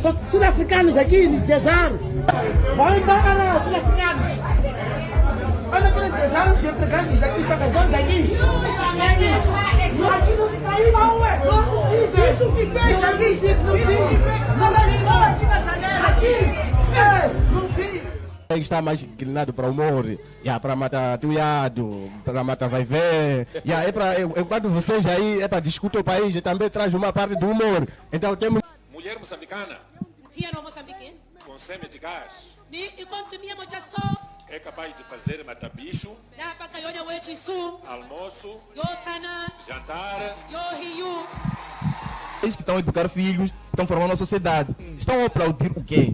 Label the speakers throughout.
Speaker 1: Só que sul-africanos aqui, nos desaram. Vão embora, sul-africanos. Olha aqueles desaram, os empregados daqui, os pagadores daqui. Aqui não se caiu, não, é. Não é possível. Isso que fecha aqui. Não é aqui na janela. Aqui. Não vi.
Speaker 2: Está mais inclinado para o humor, para matar tuiado, para matar vai ver. Enquanto vocês aí discutem o país, também traz uma parte do humor. Então temos.
Speaker 3: Mulher moçambicana.
Speaker 4: Tiano Moçambique.
Speaker 3: Consome de gás.
Speaker 4: E quanto minha mochaço.
Speaker 3: É capaz de fazer matabicho.
Speaker 4: Dá para cair o echisu.
Speaker 3: Almoço.
Speaker 4: Yotana.
Speaker 3: Jantar.
Speaker 4: Yohiyu.
Speaker 5: Eles que estão a educar filhos, estão formando a sociedade. Estão a aplaudir o quê?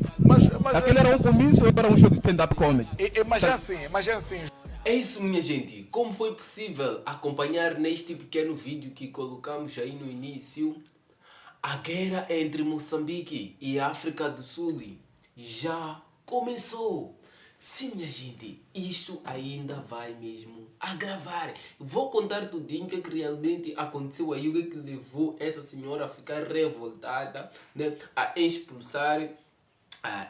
Speaker 5: Aquele era um comício ou era um show de stand-up comedy?
Speaker 6: Mas é assim.
Speaker 7: É isso, minha gente. Como foi possível acompanhar neste pequeno vídeo que colocamos aí no início, a guerra entre Moçambique e África do Sul já começou. Sim, minha gente, isto ainda vai mesmo agravar. Vou contar tudinho o que realmente aconteceu aí, o que levou essa senhora a ficar revoltada, né, a expulsar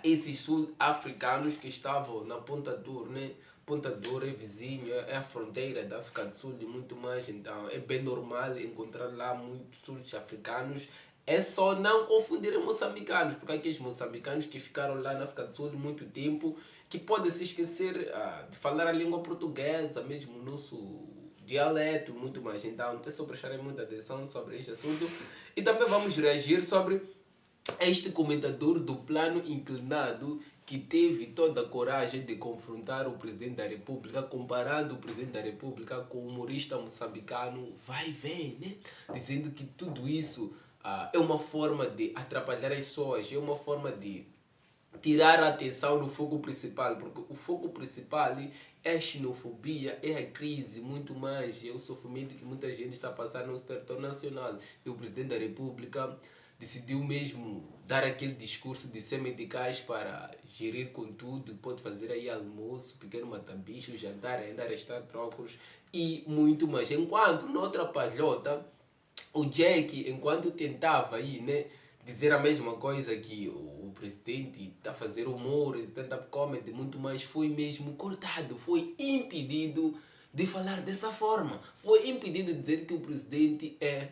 Speaker 7: esses sul-africanos que estavam na Ponta Douro, né? Ponta Douro é vizinho, é a fronteira da África do Sul e muito mais, então é bem normal encontrar lá muitos sul-africanos. É só não confundir moçambicanos, porque há aqueles moçambicanos que ficaram lá na África do Sul muito tempo, que podem se esquecer de falar a língua portuguesa, mesmo o nosso dialeto e muito mais. Então é só prestarem muita atenção sobre este assunto. E também vamos reagir sobre este comentador do Plano Inclinado, que teve toda a coragem de confrontar o Presidente da República, comparando o Presidente da República com o humorista moçambicano Vai e Vem, né? Dizendo que tudo isso é uma forma de atrapalhar as pessoas, é uma forma de tirar a atenção do foco principal, porque o foco principal é a xenofobia, é a crise, muito mais, é o sofrimento que muita gente está passando no território nacional. E o Presidente da República decidiu mesmo dar aquele discurso de semi-eficaz para gerir com tudo, pode fazer aí almoço, pequeno matabicho, jantar, ainda restar trocos e muito mais. Enquanto na outra palhota, o Jack, enquanto tentava aí, né, dizer a mesma coisa que o presidente está a fazer humor, stand-up comedy, muito mais, foi mesmo cortado, foi impedido de falar dessa forma, foi impedido de dizer que o presidente é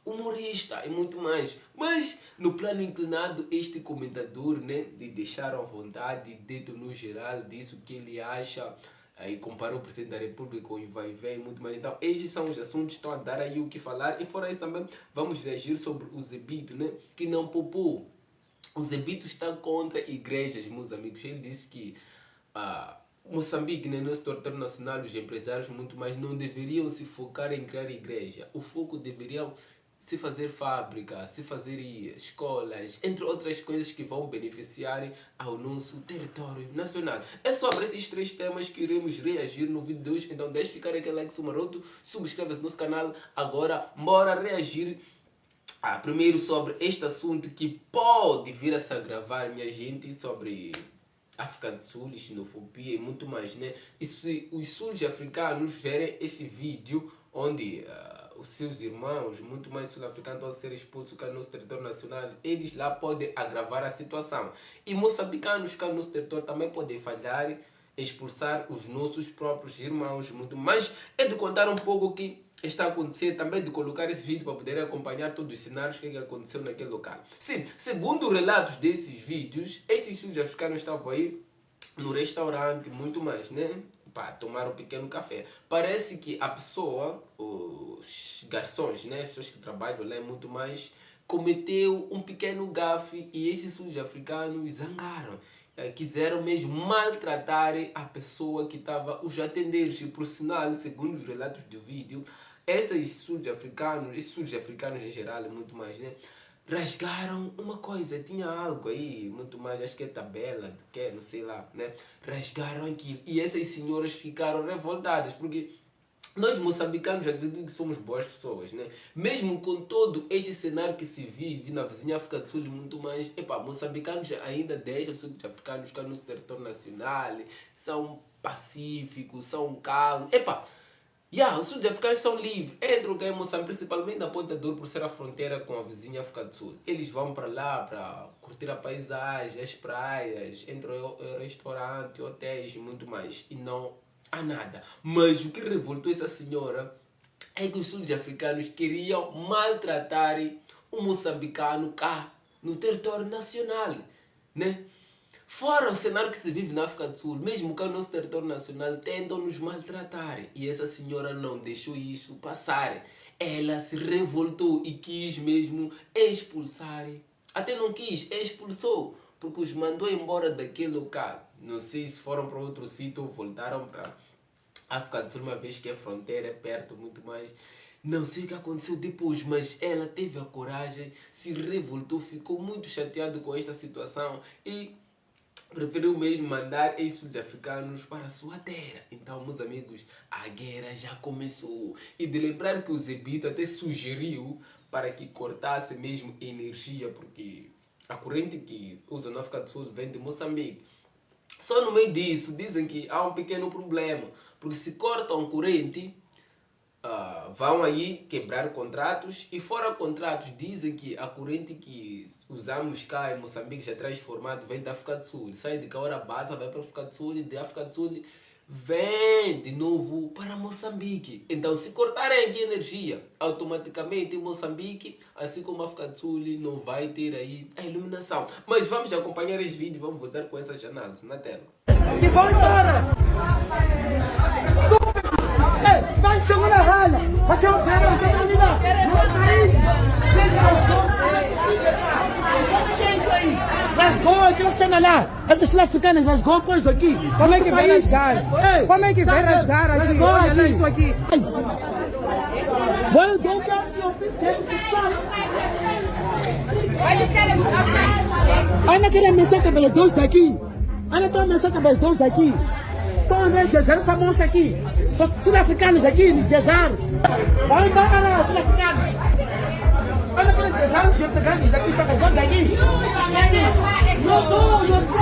Speaker 7: humorista e muito mais. Mas no plano inclinado, este comentador, né, de deixar à vontade, dito no geral, disse o que ele acha, e comparou o Presidente da República com o Vai e Vem e muito mais. Então estes são os assuntos que estão a dar aí o que falar. E fora isso também vamos reagir sobre o Zebito, né, que não poupou. O Zebito está contra igrejas, meus amigos. Ele disse que Moçambique, né, nosso território nacional, os empresários muito mais não deveriam se focar em criar igreja. O foco deveriam se fazer fábrica, se fazer escolas, entre outras coisas que vão beneficiar ao nosso território nacional. É sobre esses três temas que iremos reagir no vídeo de hoje. Então deixe ficar aquele like maroto, subscreva-se no nosso canal. Agora, bora reagir primeiro sobre este assunto que pode vir a se agravar, minha gente, sobre África do Sul, xenofobia e muito mais, né? E se os sul-africanos verem este vídeo onde os seus irmãos, muito mais sul-africanos, estão a ser expulsos cá no nosso território nacional, eles lá podem agravar a situação. E moçambicanos cá no nosso território também podem falhar, expulsar os nossos próprios irmãos, muito mais. É de contar um pouco o que está acontecendo, também de colocar esse vídeo para poderem acompanhar todos os cenários que aconteceu naquele local. Sim, segundo relatos desses vídeos, esses sul-africanos estavam aí no restaurante, muito mais, né? Para tomar um pequeno café. Parece que a pessoa, os garçons, né, as pessoas que trabalham lá muito mais, cometeu um pequeno gafe e esses sul-africanos zangaram. Quiseram mesmo maltratar a pessoa que estava os atender. E por sinal, segundo os relatos do vídeo, esses sul-africanos em geral, muito mais, né, rasgaram uma coisa, tinha algo aí, muito mais, acho que é tabela, que não sei lá, né? Rasgaram aquilo e essas senhoras ficaram revoltadas, porque nós moçambicanos acredito que somos boas pessoas, né? Mesmo com todo este cenário que se vive na vizinha África do Sul e muito mais, moçambicanos ainda deixam os sul-africanos cá no nosso território nacional, são pacíficos, são calmos, Os sul-africanos são livres, entram cá em Moçambique, principalmente na Ponta Douro, por ser a fronteira com a vizinha África do Sul. Eles vão para lá para curtir a paisagem, as praias, entram em restaurantes, hotéis e muito mais. E não há nada. Mas o que revoltou essa senhora é que os sul-africanos queriam maltratar o moçambicano cá, no território nacional, né? Fora o cenário que se vive na África do Sul, mesmo cá no nosso território nacional, tentam nos maltratar. E essa senhora não deixou isso passar. Ela se revoltou e quis mesmo expulsar. Até não quis, expulsou, porque os mandou embora daquele local. Não sei se foram para outro sítio ou voltaram para a África do Sul, uma vez que é fronteira, é perto, muito mais. Não sei o que aconteceu depois, mas ela teve a coragem, se revoltou, ficou muito chateada com esta situação e preferiu mesmo mandar esses sul-africanos para a sua terra. Então, meus amigos, a guerra já começou. E de lembrar que o Zebito até sugeriu para que cortasse mesmo energia, porque a corrente que usa na África do Sul vem de Moçambique. Só no meio disso, dizem que há um pequeno problema, porque se cortam corrente, vão aí quebrar contratos, e fora contratos dizem que a corrente que usamos cá em Moçambique já transformado vem da África do Sul, sai de Caora Bassa, vai para a África do Sul, e da África do Sul vem de novo para Moçambique. Então, se cortarem aqui energia, automaticamente em Moçambique, assim como a África do Sul, não vai ter aí a iluminação. Mas vamos acompanhar esse vídeo, vamos voltar com essas análises na tela.
Speaker 1: E vão embora! Vai tomar na ralha! Vai ter um cara, vai ter um menino! Nosso país! O que é isso aí? Lasgou aquela cena lá! Essas sul-africanas lasgou com isso aqui!
Speaker 8: Como é que vai rasgar? Como é que vai rasgar aqui?
Speaker 1: Lasgou
Speaker 8: Olha
Speaker 1: aqui!
Speaker 8: isso aqui!
Speaker 1: Well, don't ask your business to stop! Ana queria mexer com os dois daqui! Ana está mexendo com os dois daqui! Estão andando de essa moça aqui! Só sul-africanos aqui, de Cesar! Vão embora lá, sul-africanos! Olha para Cesar, os sul-africanos daqui para cá, daqui! Não sou, não estou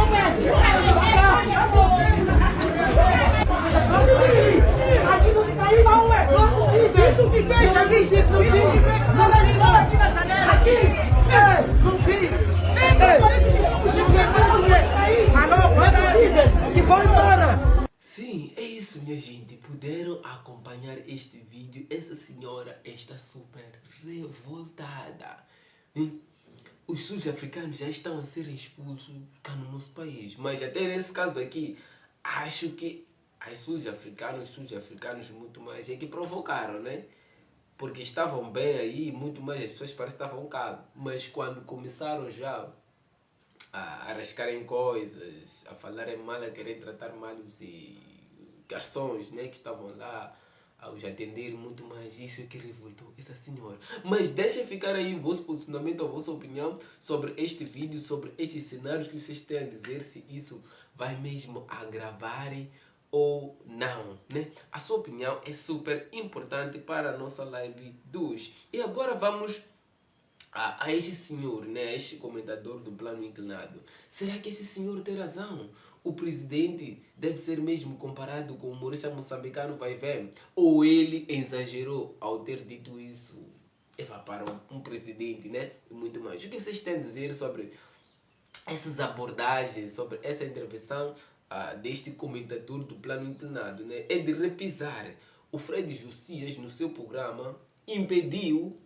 Speaker 1: aqui não se caiu, não é! Não é possível! Isso que fecha aqui, isso que não ligou aqui na janela! Aqui! Não vi! Parece que somos sul-africanos! Alô, não é possível! Que vão embora!
Speaker 7: Sim, é isso, minha gente. Puderam acompanhar este vídeo. Essa senhora está super revoltada. Os sul-africanos já estão a ser expulsos cá no nosso país. Mas até nesse caso aqui, acho que os sul-africanos muito mais é que provocaram, né? Porque estavam bem aí, muito mais as pessoas parecem que estavam cá. Mas quando começaram já a arriscarem coisas, a falarem mal, a querer tratar mal os garçons, né, que estavam lá, a os atender muito mais, isso é que revoltou essa senhora. Mas deixem ficar aí o vosso posicionamento, a vossa opinião sobre este vídeo, sobre estes cenários que vocês têm a dizer, se isso vai mesmo agravar ou não, né? A sua opinião é super importante para a nossa live de hoje. E agora vamos a este senhor, né, este comentador do Plano Inclinado. Será que esse senhor tem razão? O presidente deve ser mesmo comparado com o humorista moçambicano Vai Ver? Ou ele exagerou ao ter dito isso para um presidente, né? E muito mais. O que vocês têm a dizer sobre essas abordagens, sobre essa intervenção deste comentador do Plano Inclinado, né? É de repisar. O Fred Josias, no seu programa, impediu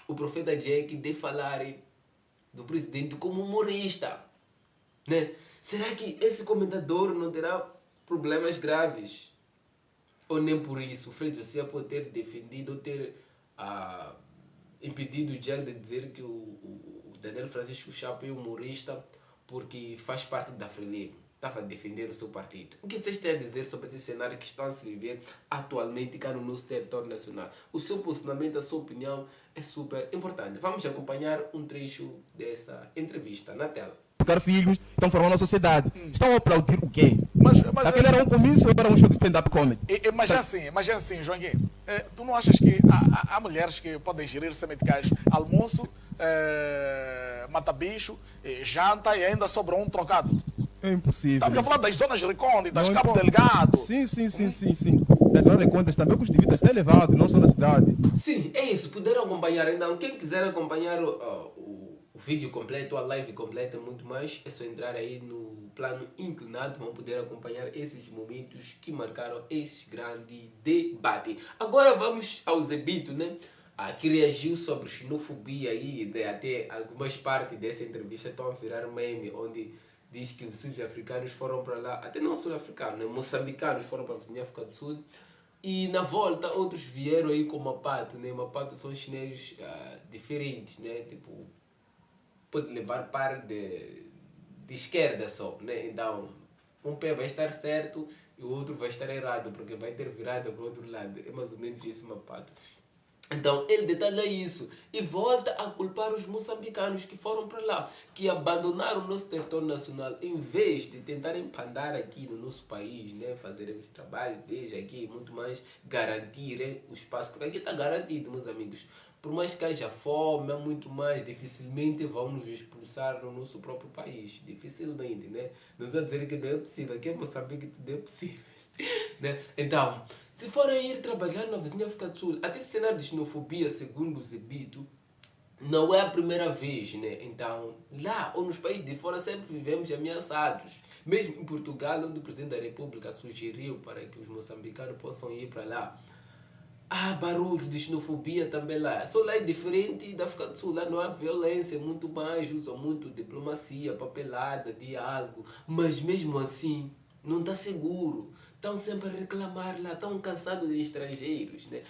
Speaker 7: o profeta Jack de falar do presidente como humorista, né? Será que esse comentador não terá problemas graves? Ou nem por isso? O Fred Josias pode ter defendido ou ter impedido o Jack de dizer que o Daniel Francisco Chapo é humorista porque faz parte da Frelimo. Estava a defender o seu partido. O que vocês têm a dizer sobre esse cenário que está a se viver atualmente cá no nosso território nacional? O seu posicionamento, a sua opinião é super importante. Vamos acompanhar um trecho dessa entrevista na tela.
Speaker 5: Educar filhos, estão formando a sociedade. Estão a aplaudir o quê?
Speaker 6: Mas
Speaker 5: Aquele era um comício ou era um show de stand-up comedy?
Speaker 6: Mas é assim, Joaquim. Tu não achas que há mulheres que podem gerir semeticais almoço, mata-bicho, janta e ainda sobra um trocado?
Speaker 5: É impossível.
Speaker 6: Estamos a falar das zonas recônditas,
Speaker 5: Não
Speaker 6: Cabo
Speaker 5: importa.
Speaker 6: Delgado.
Speaker 5: Sim. afinal de contas, também o custo de vida está elevado, não só na cidade.
Speaker 7: Sim, é isso. Puderam acompanhar. Então, quem quiser acompanhar o vídeo completo, a live completa, muito mais, é só entrar aí no plano inclinado. Vão poder acompanhar esses momentos que marcaram esse grande debate. Agora vamos ao Zebito, né? Que reagiu sobre xenofobia aí, até algumas partes dessa entrevista estão a virar meme, onde diz que os sul-africanos foram para lá, até não sul-africanos, né? Moçambicanos foram para a vizinha África do Sul, e na volta outros vieram aí com Mapato, né? Mapato são chineses diferentes, né? Tipo, pode levar par de esquerda só, né? Então, um pé vai estar certo e o outro vai estar errado, porque vai ter virada para o outro lado. É mais ou menos isso, Mapato. Então, ele detalha isso e volta a culpar os moçambicanos que foram para lá, que abandonaram o nosso território nacional, em vez de tentarem pandar aqui no nosso país, né? Fazerem os trabalhos, veja aqui, muito mais garantir o espaço, porque aqui está garantido, meus amigos. Por mais que haja fome, há muito mais, dificilmente vão nos expulsar no nosso próprio país. Dificilmente, né? Não estou a dizer que não é possível, aqui em Moçambique tudo é possível. Né? Então, se forem ir trabalhar na vizinha África do Sul, até esse cenário de xenofobia, segundo o Zebito, não é a primeira vez, né? Então, lá ou nos países de fora sempre vivemos ameaçados. Mesmo em Portugal, onde o Presidente da República sugeriu para que os moçambicanos possam ir para lá, há barulho de xenofobia também lá. Só lá é diferente da África do Sul. Lá não há violência, muito mais, usam muito diplomacia, papelada, diálogo. Mas mesmo assim, não está seguro. Estão sempre a reclamar lá, estão cansados de estrangeiros, né?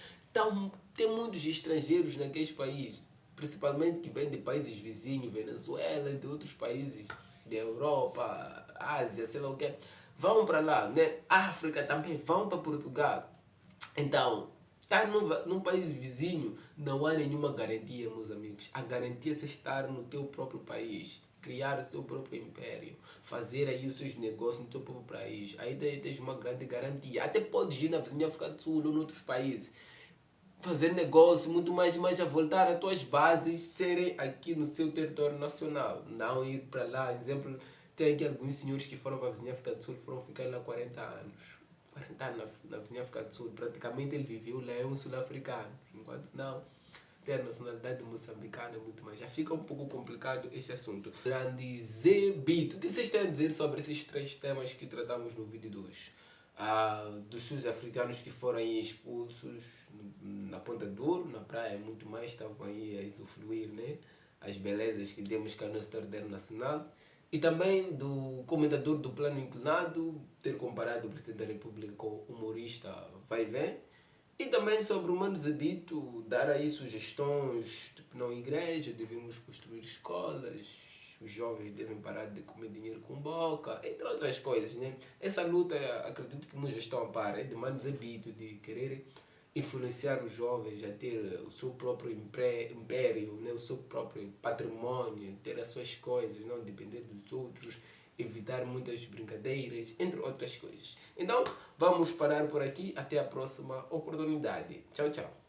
Speaker 7: Tem muitos estrangeiros naqueles países, principalmente que vêm de países vizinhos, Venezuela, de outros países da Europa, Ásia, sei lá o que. Vão para lá, né? África também, vão para Portugal. Então, estar num país vizinho não há nenhuma garantia, meus amigos. A garantia é estar no teu próprio país, criar o seu próprio império, fazer aí os seus negócios no teu próprio país. Aí tens uma grande garantia. Até podes ir na vizinha África do Sul ou em outros países, fazer negócio, muito mais a voltar às tuas bases, serem aqui no seu território nacional. Não ir para lá, exemplo, tem aqui alguns senhores que foram para a vizinha África do Sul, foram ficar lá 40 anos. 40 anos na vizinha África do Sul, praticamente ele viveu lá, é um sul-africano, enquanto não tem a nacionalidade moçambicana, muito mais. Já fica um pouco complicado este assunto. Grande Zebito, o que vocês têm a dizer sobre esses três temas que tratamos no vídeo de hoje? Dos sul-africanos que foram aí expulsos na Ponta do Ouro, na praia, muito mais, estavam aí a usufruir, né? As belezas que temos cá no nosso território nacional. E também do comentador do Plano Inclinado ter comparado o Presidente da República com o humorista Vai Ver. E também sobre o Mano Zebito dar aí sugestões, tipo, na igreja devemos construir escolas, os jovens devem parar de comer dinheiro com boca, entre outras coisas, né? Essa luta, acredito que muitos estão a par, é de Mano Zebito, de querer influenciar os jovens a ter o seu próprio império, né? O seu próprio patrimônio, ter as suas coisas, não depender dos outros, evitar muitas brincadeiras, entre outras coisas. Então, vamos parar por aqui. Até a próxima oportunidade. Tchau, tchau.